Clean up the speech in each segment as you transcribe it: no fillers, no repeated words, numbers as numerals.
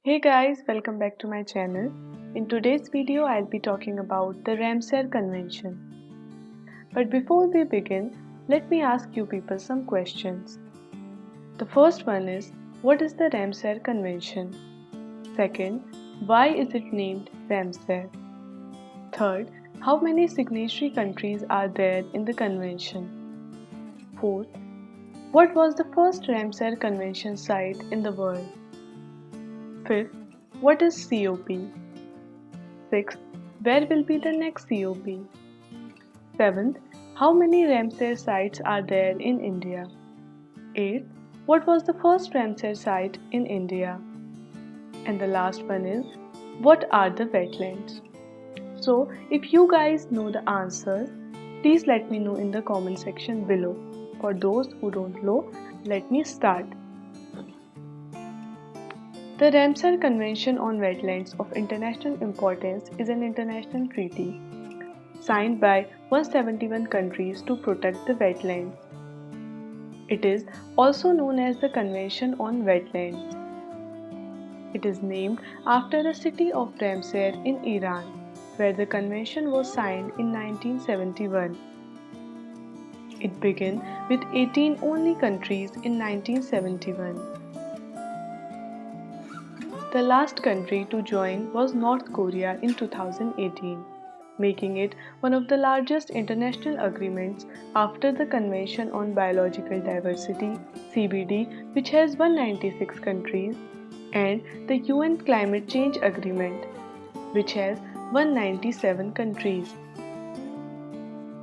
Hey guys, welcome back to my channel. In today's video, I'll be talking about the Ramsar Convention. But before we begin, let me ask you people some questions. The first one is, what is the Ramsar Convention? Second, why is it named Ramsar? Third, how many signatory countries are there in the convention? Fourth, what was the first Ramsar Convention site in the world? Fifth, what is COP? Sixth, where will be the next COP? Seventh, how many Ramsar sites are there in India? Eighth, what was the first Ramsar site in India? And the last one is, what are the wetlands? So, if you guys know the answers, please let me know in the comment section below. For those who don't know, let me start. The Ramsar Convention on Wetlands of International Importance is an international treaty signed by 171 countries to protect the wetlands. It is also known as the Convention on Wetlands. It is named after the city of Ramsar in Iran, where the convention was signed in 1971. It began with 18 only countries in 1971. The last country to join was North Korea in 2018, making it one of the largest international agreements after the Convention on Biological Diversity (CBD), which has 196 countries, and the UN Climate Change Agreement, which has 197 countries.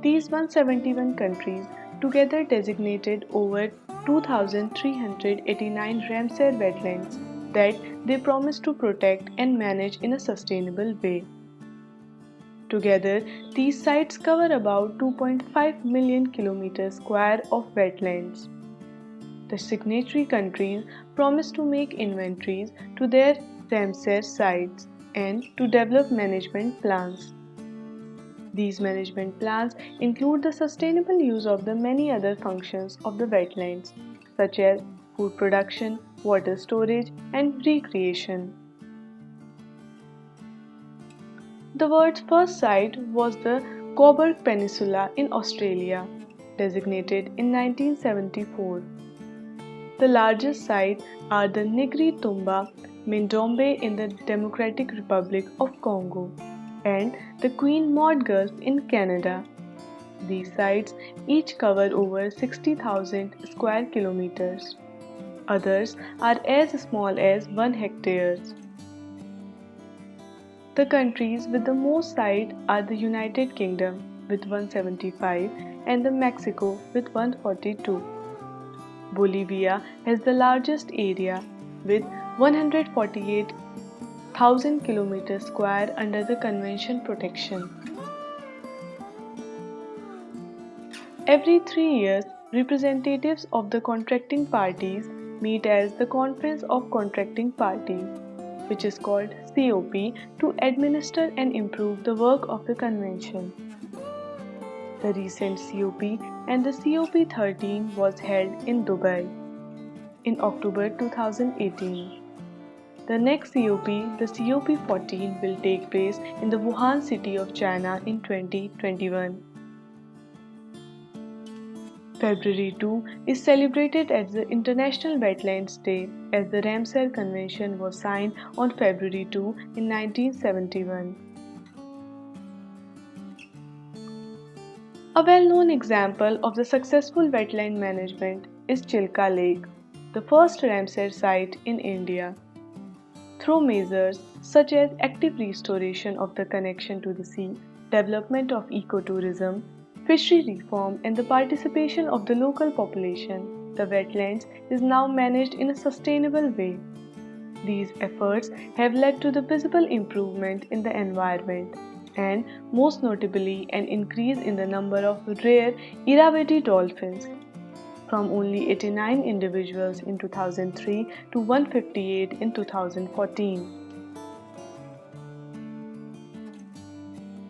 These 171 countries together designated over 2,389 Ramsar wetlands that they promised to protect and manage in a sustainable way. Together, these sites cover about 2.5 million kilometers square of wetlands. The signatory countries promised to make inventories to their Ramsar sites and to develop management plans. These management plans include the sustainable use of the many other functions of the wetlands, such as food production, water storage, and recreation. The world's first site was the Cobourg Peninsula in Australia, designated in 1974. The largest sites are the Ngiri Tumba Mindombe in the Democratic Republic of Congo and the Queen Maud Gulf in Canada. These sites each cover over 60,000 square kilometers. Others are as small as 1 hectare. The countries with the most sites are the United Kingdom with 175 and the Mexico with 142. Bolivia has the largest area with 148,000 kilometers square under the convention protection. Every 3 years, representatives of the contracting parties meet as the Conference of Contracting Parties, which is called COP, to administer and improve the work of the convention. The recent COP and the COP13 was held in Dubai in October 2018. The next COP, the COP14, will take place in the Wuhan city of China in 2021. February 2 is celebrated as the International Wetlands Day as the Ramsar Convention was signed on February 2 in 1971. A well-known example of the successful wetland management is Chilka Lake, the first Ramsar site in India. Through measures such as active restoration of the connection to the sea, development of ecotourism, fishery reform, and the participation of the local population, the wetlands is now managed in a sustainable way. These efforts have led to the visible improvement in the environment and, most notably, an increase in the number of rare Irrawaddy dolphins from only 89 individuals in 2003 to 158 in 2014.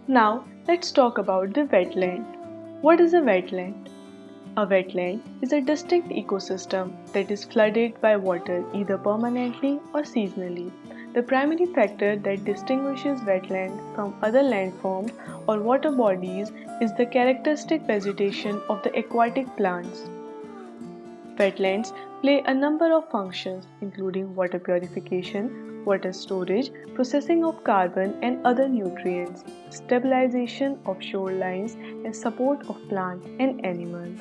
Now, let's talk about the wetland. What is a wetland? A wetland is a distinct ecosystem that is flooded by water either permanently or seasonally. The primary factor that distinguishes wetland from other landforms or water bodies is the characteristic vegetation of the aquatic plants. Wetlands play a number of functions including water purification, water storage, processing of carbon and other nutrients, stabilization of shorelines and support of plants and animals.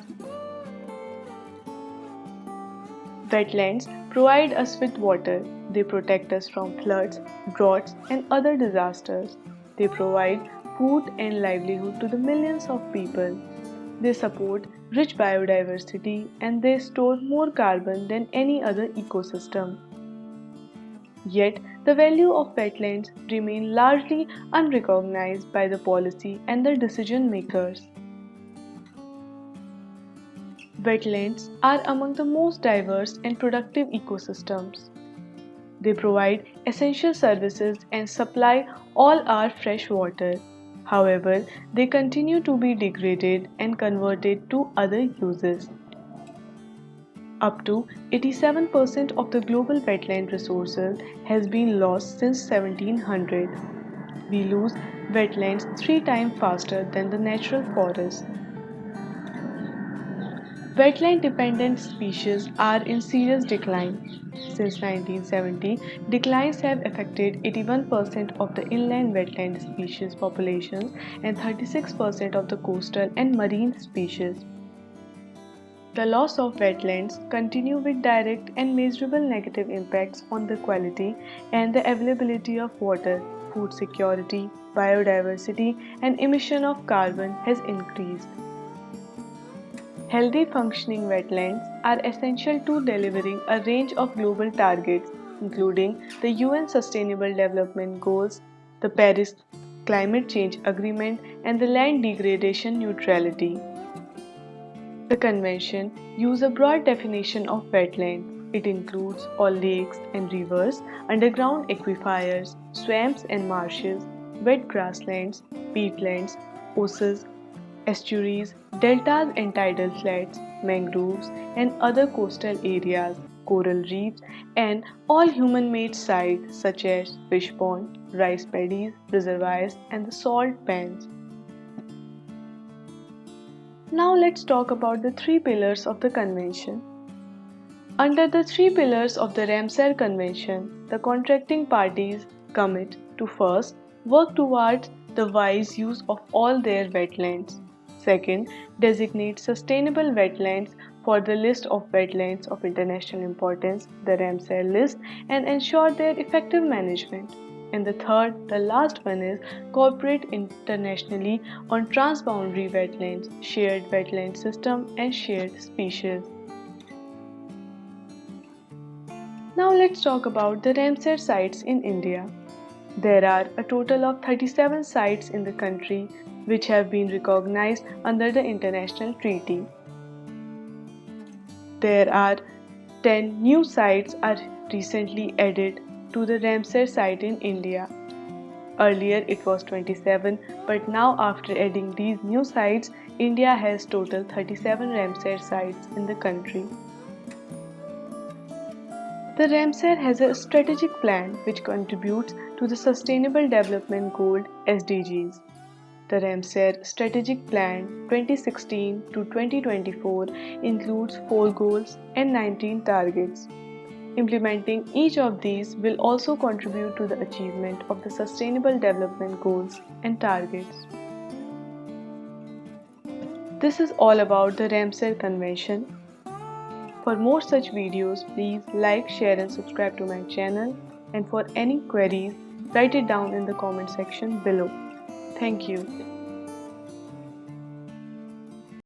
Wetlands provide us with water. They protect us from floods, droughts, and other disasters. They provide food and livelihood to the millions of people. They support rich biodiversity and they store more carbon than any other ecosystem. Yet, the value of wetlands remain largely unrecognized by the policy and the decision makers. Wetlands are among the most diverse and productive ecosystems. They provide essential services and supply all our fresh water. However, they continue to be degraded and converted to other uses. Up to 87% of the global wetland resources has been lost since 1700. We lose wetlands 3 times faster than the natural forest. Wetland-dependent species are in serious decline. Since 1970, declines have affected 81% of the inland wetland species populations and 36% of the coastal and marine species. The loss of wetlands continue with direct and measurable negative impacts on the quality and the availability of water, food security, biodiversity, and emission of carbon has increased. Healthy functioning wetlands are essential to delivering a range of global targets, including the UN Sustainable Development Goals, the Paris Climate Change Agreement, and the Land Degradation Neutrality. The Convention uses a broad definition of wetlands. It includes all lakes and rivers, underground aquifers, swamps and marshes, wet grasslands, peatlands, oases, estuaries, deltas and tidal flats, mangroves and other coastal areas, coral reefs, and all human-made sites such as fish ponds, rice paddies, reservoirs, and the salt pans. Now let's talk about the 3 pillars of the Convention. Under the 3 pillars of the Ramsar Convention, the contracting parties commit to first, work towards the wise use of all their wetlands. Second, designate sustainable wetlands for the list of wetlands of international importance, the Ramsar list, and ensure their effective management. And the third, the last one is cooperate internationally on transboundary wetlands, shared wetland system, and shared species. Now let's talk about the Ramsar sites in India. There are a total of 37 sites in the country which have been recognized under the international treaty. There are 10 new sites are recently added to the Ramsar site in India. Earlier it was 27, but now after adding these new sites, India has total 37 Ramsar sites in the country. The Ramsar has a strategic plan which contributes to the Sustainable Development Goal (SDGs). The Ramsar Strategic Plan 2016 to 2024 includes 4 goals and 19 targets. Implementing each of these will also contribute to the achievement of the Sustainable Development Goals and targets. This is all about the Ramsar Convention. For more such videos, please like, share and subscribe to my channel. And for any queries, write it down in the comment section below. Thank you.